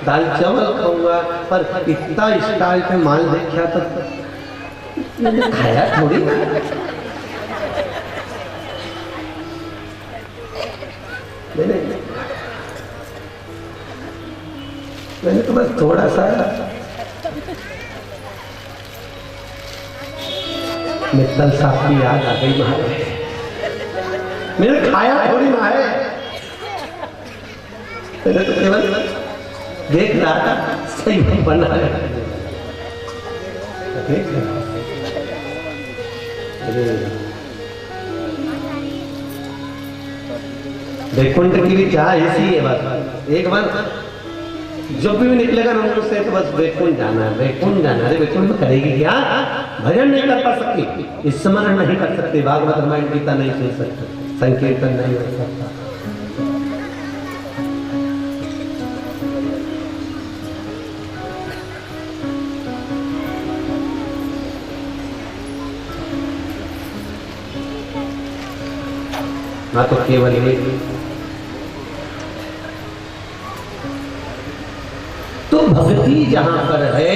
दाल चावल खाऊंगा, पर इतना स्टाइल पे माल देखा तो मैंने खाया थोड़ी। मैंने तो बस थोड़ा सा मित्तल साहब की याद आ गई महाराज, मैंने खाया थोड़ी ना है, मैंने तो केवल देख रहा था सही बना है। वैकुंठ की भी चाह ऐसी है, बस एक बार जब भी निकलेगा ना मुझसे तो बस वैकुंठ जाना है, वैकुंठ जाना है। वैकुंठ में करेगी क्या? भजन नहीं कर पा सकती, स्मरण नहीं कर सकती, भागवत रामायण गीता नहीं सुन सकते, संकीर्तन नहीं हो सकता। ना तो केवल एक तो भक्ति जहां पर है,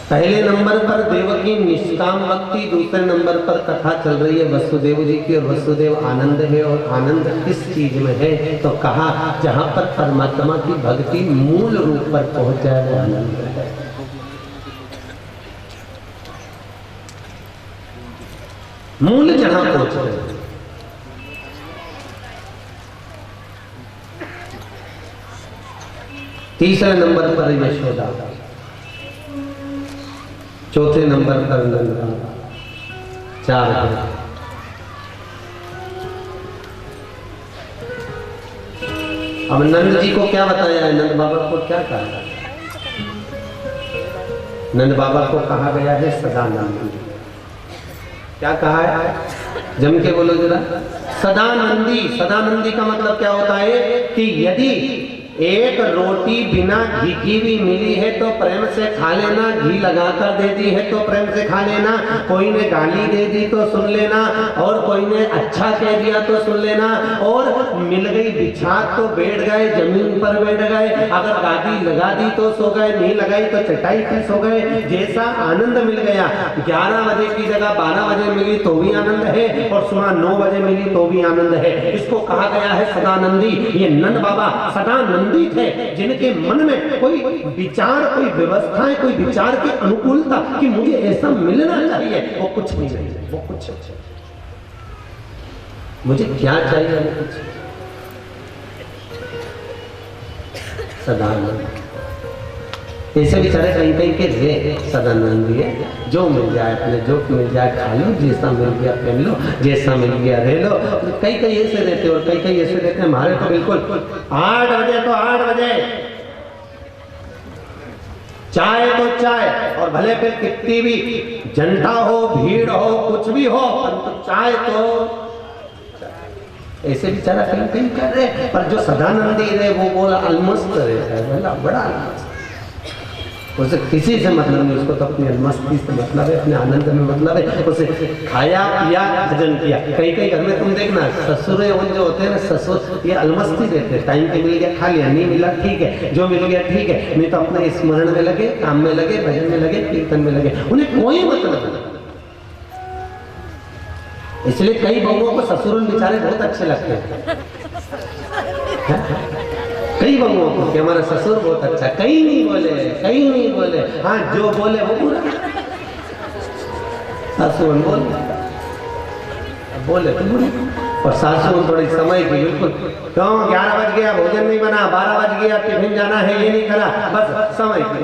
पहले नंबर पर देवकी निष्काम भक्ति, दूसरे नंबर पर कथा चल रही है वसुदेव जी की, और वसुदेव आनंद है, और आनंद किस चीज में है? तो कहा जहां पर परमात्मा की भक्ति मूल रूप पर पहुंच जाए वो आनंद है। मूल जहां पहुंच गए, तीसरे नंबर पर यशोदा, चौथे नंबर पर नंद, 4 है। अब नंद जी को क्या बताया है? नंद बाबा को क्या कहा? नंद बाबा को कहा गया है सदानंदी। क्या कहा है? जम के बोलो जरा। सदानंदी। सदानंदी का मतलब क्या होता है कि यदि एक रोटी बिना घी की भी मिली है तो प्रेम से खा लेना, घी लगाकर दे दी है तो प्रेम से खा लेना, कोई ने गाली दे दी तो सुन लेना, और कोई ने अच्छा कह दिया तो सुन लेना, और मिल गई बिछा तो बैठ गए, जमीन पर बैठ गए, अगर गादी लगा दी तो सो गए, नहीं लगाई तो चटाई पर सो गए, जैसा आनंद मिल गया। 11 बजे की जगह 12 बजे मिली तो भी आनंद है, और सुबह 9 बजे मिली तो भी आनंद है। इसको कहा गया है सदानंदी। ये नंद बाबा सदानंदी थे, जिनके मन में कोई विचार, कोई व्यवस्थाएं, कोई विचार की अनुकूलता कि मुझे ऐसा मिलना चाहिए, वो कुछ नहीं, वो कुछ मुझे क्या चाहिए, वो कुछ सदानंद। ऐसे बेचारे कहीं कहीं के रे सदानंदी है, जो मिल जाए अपने, जो मिल जाए खा लो, जैसा मिल गया पहन लो, जैसा मिल गया रह लो। कई कई ऐसे रहते और कई कई ऐसे रहते। हमारे तो बिल्कुल 8 बजे तो 8 बजे, चाय तो चाय, और भले फिर कितनी भी जनता हो, भीड़ हो, कुछ भी हो, परंतु चाय तो ऐसे बेचारा कहीं कहीं कर रहे। पर जो सदानंदी रहे वो बोला अलमस्त रहता है, बोला बड़ा अलमस्त, उसे किसी से मतलब नहीं, उसको तो अपनी अलमस्ती से मतलब है, अपने आनंद में मतलब है। उसे खाया पिया भजन किया। कई कई घर में तुम देखना ससुर जो होते हैं ना, ससुर ये अलमस्ती देते हैं, टाइम पे मिल गया खा लिया, नहीं मिला ठीक है, जो मिल गया ठीक है, नहीं तो अपने स्मरण में लगे, काम में लगे, भजन में लगे, कीर्तन में लगे, उन्हें कोई मतलब नहीं। इसलिए कई बहुओं को ससुर बेचारे बहुत अच्छे लगते हैं, कई बहुओं को कि हमारा ससुर बहुत अच्छा, कहीं नहीं बोले, कहीं नहीं बोले, हाँ जो बोले वो पूरा ससुर बोले तो बुरी। और सासुर थोड़ी समय की बिल्कुल, क्यों 11 बज गया भोजन नहीं बना, 12 बज गया टिफिन जाना है, ये नहीं करा, बस समय की।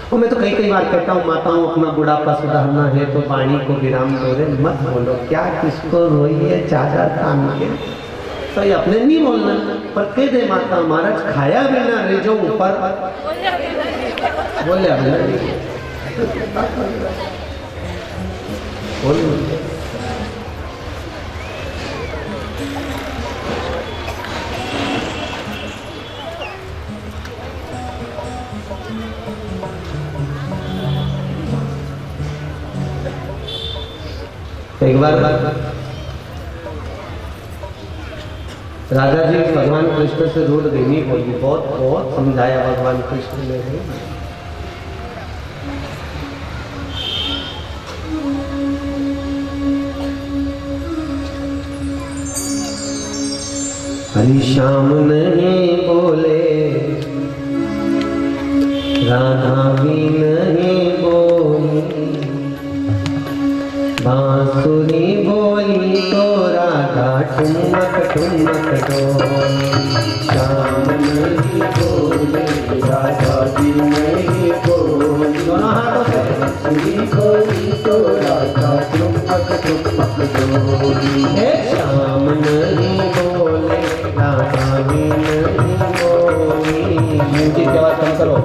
और मैं तो कई कई बार कहता हूँ माताओं, अपना बुढ़ापा सुधारना है तो वाणी को विराम दो रे, मत बोलो, क्या किसको रोई है चादर तान के, तो ये अपने नहीं बोलना, पर कह दे माता महाराज खाया बिना रह जाओ ऊपर, बोले एक बार राधा जी भगवान कृष्ण से रूठ गई, नहीं बोली, बहुत बहुत समझाया भगवान कृष्ण ने। हरि श्याम नहीं बोले, राधा भी नहीं बोली, बांसुरी बोली तो राधा ठुमक ठुमक डोली। श्याम नहीं बोले, राधा भी नहीं बोली, दोनों हाथों से बांसुरी बोली तो राधा ठुमक ठुमक डोली। श्याम नहीं बोले, राधा भी नहीं बोली, म्यूजिक की आवाज कम करो।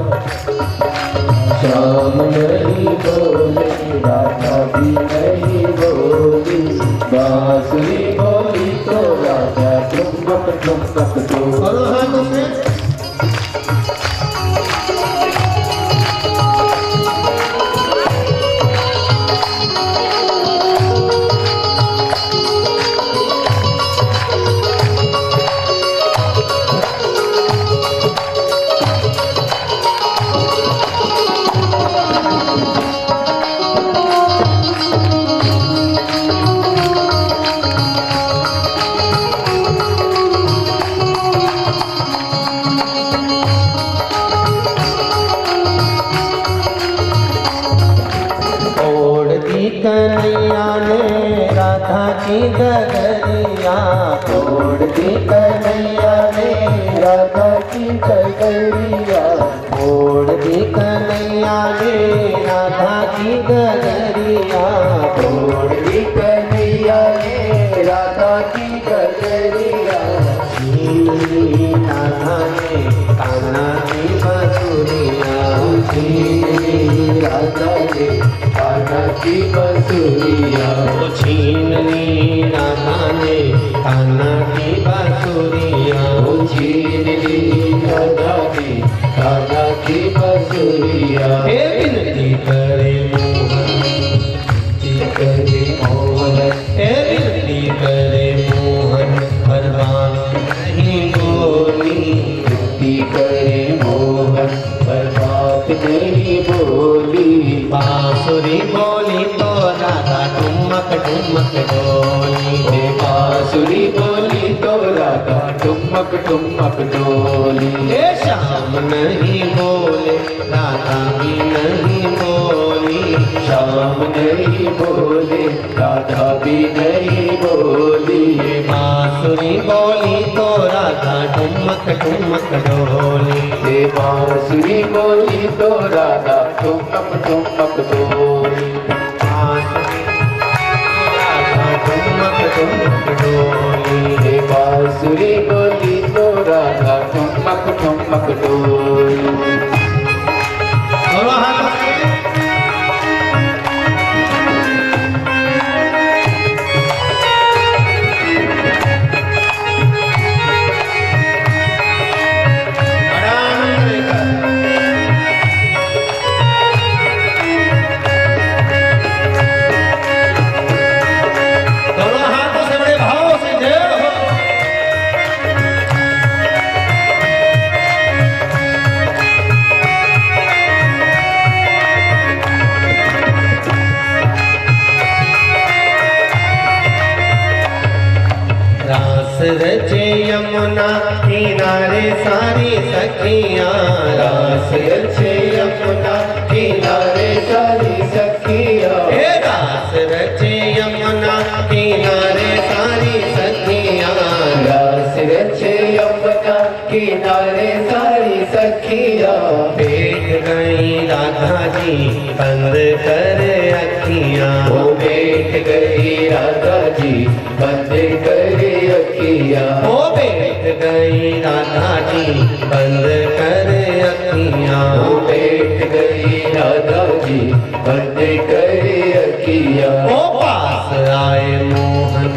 श्याम नहीं बोले, राधा भी नहीं बोली, बांसुरी बोली तो राधा ठुमक ठुमक डोली। कन्हैया ने राधा की डगरिया, तोड़ दी कन्हैया ने राधा की डगरिया, तोड़ दी कन्हैया ने राधा की डगरिया, तोड़ दी कन्हैया ने राधा की डगरिया। राधा ने कान्हा की बांसुरिया, राधा ने कान्हा की बांसुरिया, छीन ली राधा ने कान्हा की बांसुरिया, छीन ली राधा ने कान्हा की बांसुरिया। हे विनती करे मोहन, करे मोहन, हे विनती करे मोहन, ठुमक ठुमक डोली। हे श्याम नहीं बोले राधा भी नहीं बोली, श्याम नहीं बोले राधा भी नहीं बोली। बांसुरी बोली तो राधा ठुमक ठुमक डोली। हे बांसुरी बोली तो राधा ठुमक ठुमक डोली। ठुमक ठुमक डोली। हे बांसुरी बोली तो राधा ठुमक ठुमक डोली। दोनों हाथ रचे यमुना किनारे सारी सखियाँ, रास रचे यमुना किनारे सारी सखियाँ। हे रास रचे यमुना किनारे सारी सखियाँ। रास रचे यमुना किनारे सारी सखियाँ। बैठ गई राधा जी बंद कर अखियाँ। वो बैठ गई राधा जी बंद करे अखियाँ। वो बैठ गई राधा जी बंद कर अखियाँ। वो बैठ गई राधा जी बंद करे अखियाँ। वो पास आए मोहन,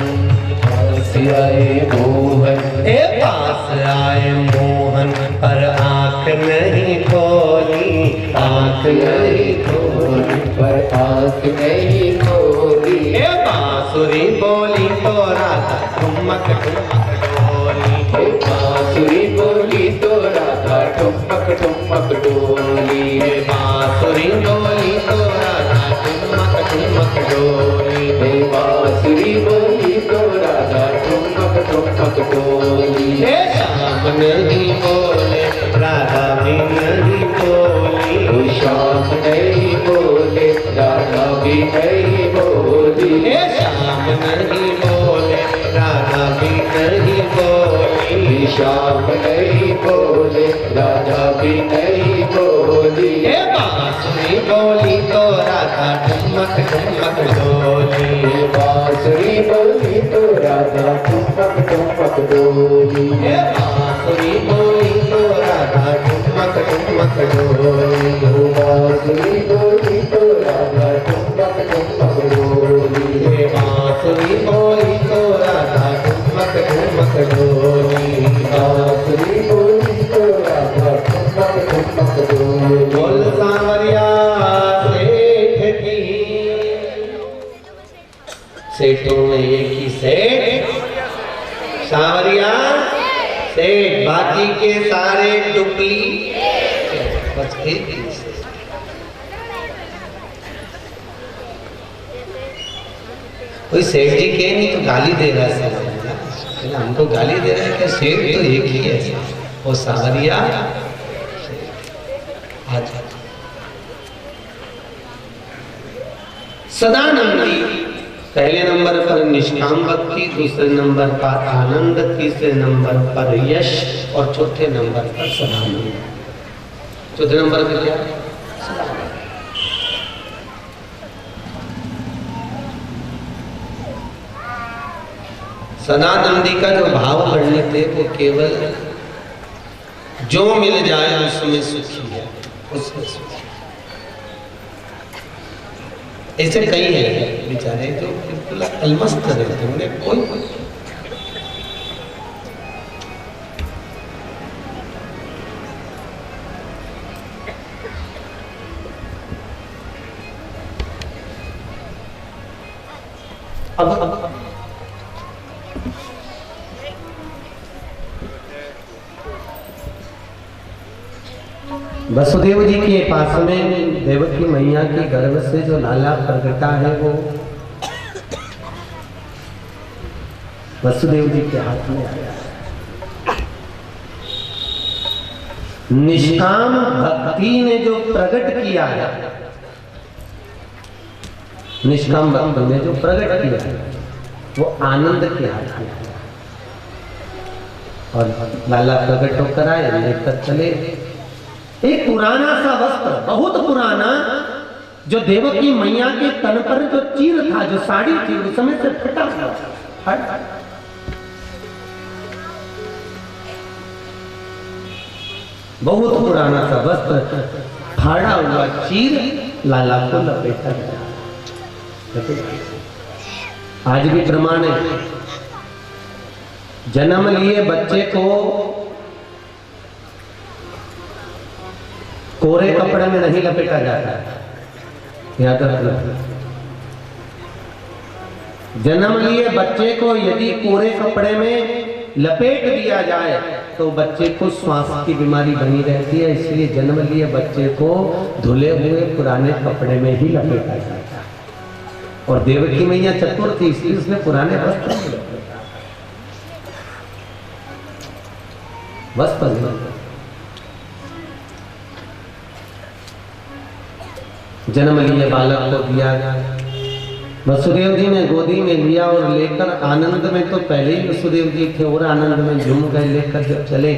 पास आए मोहन। हे पास आए मोहन पर आँख नहीं खोली, आँख नहीं खोली। पर आँख नहीं खोली। हे बांसुरी बोली तो राधा ठुमक ठुमक डोली। हे बांसुरी बोली तो राधा ठुमक ठुमक डोली। हे बांसुरी बोली तो राधा ठुमक ठुमक डोली। हे बांसुरी बोली तो राधा ठुमक ठुमक डोली। हे श्याम नहीं बोले राधा भी नहीं बोली, ओ श्याम नहीं बोले राधा भी नहीं बोली। हे श्याम नहीं बोले राधा भी नहीं बोली। श्याम नहीं बोले राधा भी नहीं बोली। हे बांसुरी बोली तो राधा ठुमक ठुमक डोली। हे बांसुरी बोली तो राधा ठुमक ठुमक डोली। हे बांसुरी बोली तो राधा ठुमक ठुमक डोली। हे बांसुरी बोली तो राधा ठुमक ठुमक डोली। हे बांसुरी बोली तो राधा ठुमक ठुमक डोली। बांसुरी बोली तो राधा ठुमक ठुमक डोली। बोल सांवरिया सेठ की, सेठों में एक ही सेठ सांवरिया सेठ, बाकी के सारे डुप्ली बस एक ही सेठ। कोई सेठ जी के नहीं तो गाली दे रहा है, हमको गाली दे रहा है कि सेठ तो एक ही है वो सांवरिया। आज सदानंदी पहले नंबर पर निष्काम भक्ति, दूसरे नंबर पर आनंद, तीसरे नंबर पर यश और चौथे नंबर पर सदानंद। चौथे नंबर पर क्या है? सदानंदी का जो भाव बढ़ने थे वो केवल जो मिल जाए उसमें सुखी है, उसमें सुखी। ऐसे कई हैं बेचारे जो बिल्कुल अलमस्त रहते हैं, उन्हें कोई अब वसुदेव जी के पास में देवकी मैया के गर्भ से जो लाला प्रगटा है वो वसुदेव जी के हाथ में आया। निष्काम भक्ति ने जो प्रकट किया है, निष्काम भक्ति ने जो प्रकट किया है वो आनंद के हाथ में है। और लाला प्रकट होकर आए, लेकर चले एक पुराना सा वस्त्र, बहुत पुराना, जो देवकी मैया के तन पर जो चीर था, जो साड़ी थी, उस समय से फटा हुआ। बहुत पुराना सा वस्त्र, फाड़ा हुआ चीर लाला को लपेटा गया। आज भी प्रमाण है, जन्म लिए बच्चे को कोरे कपड़े में नहीं लपेटा जाता है, याद रखना। जन्म लिए बच्चे को यदि कोरे कपड़े में लपेट दिया जाए तो बच्चे को श्वास की बीमारी बनी रहती है, इसलिए जन्म लिए बच्चे को धुले हुए पुराने कपड़े में ही लपेटा जाता है। और देवकी मैया चतुर थी, इसलिए उसने पुराने वस्त्र में लपेटा। वस्त्र जन्म लिए बालक को दिया, वसुदेव जी ने गोदी में लिया और लेकर आनंद में, तो पहले ही वसुदेव जी थे और आनंद में झूम गए। लेकर जब चले,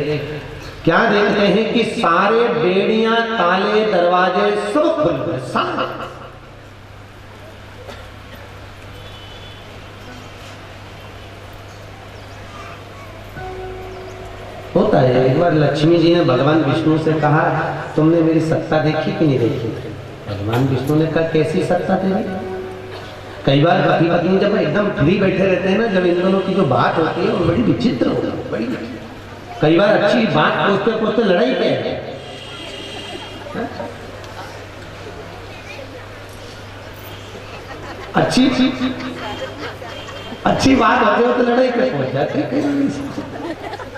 क्या देखते हैं कि सारे बेड़ियां, ताले, दरवाजे सब खुल गए, सारे। होता है, एक बार लक्ष्मी जी ने भगवान विष्णु से कहा, तुमने मेरी सत्ता देखी कि नहीं देखी? भगवान विष्णु ने कहा, कैसी सत्ता तेरी? कई बार पति पत्नी जब एकदम फ्री बैठे रहते हैं ना, जब इन दोनों की जो बात होती है वो बड़ी विचित्र होती है, बड़ी। कई बार अच्छी बात पूछते पूछते लड़ाई पे है। अच्छी बात होती है तो लड़ाई पे पहुंच जाते हैं।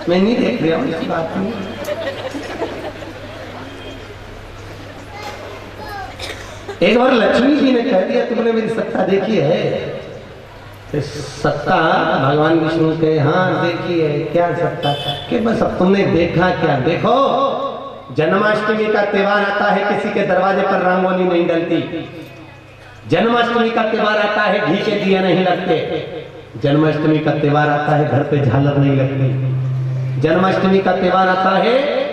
मैं नहीं देख रहा हूँ इस बात में। एक बार लक्ष्मी जी ने कह दिया, तुमने मेरी सत्ता देखी है? तो सत्ता भगवान विष्णु के, हाँ देखी है। क्या सत्ता? कि बस अब तुमने देखा क्या? देखो, जन्माष्टमी का त्योहार आता है, किसी के दरवाजे पर रंगोली नहीं डलती। जन्माष्टमी का त्योहार आता है, घी के दिए नहीं लगते। जन्माष्टमी का त्योहार आता है, घर पे झालर नहीं लगती। जन्माष्टमी का त्योहार आता है,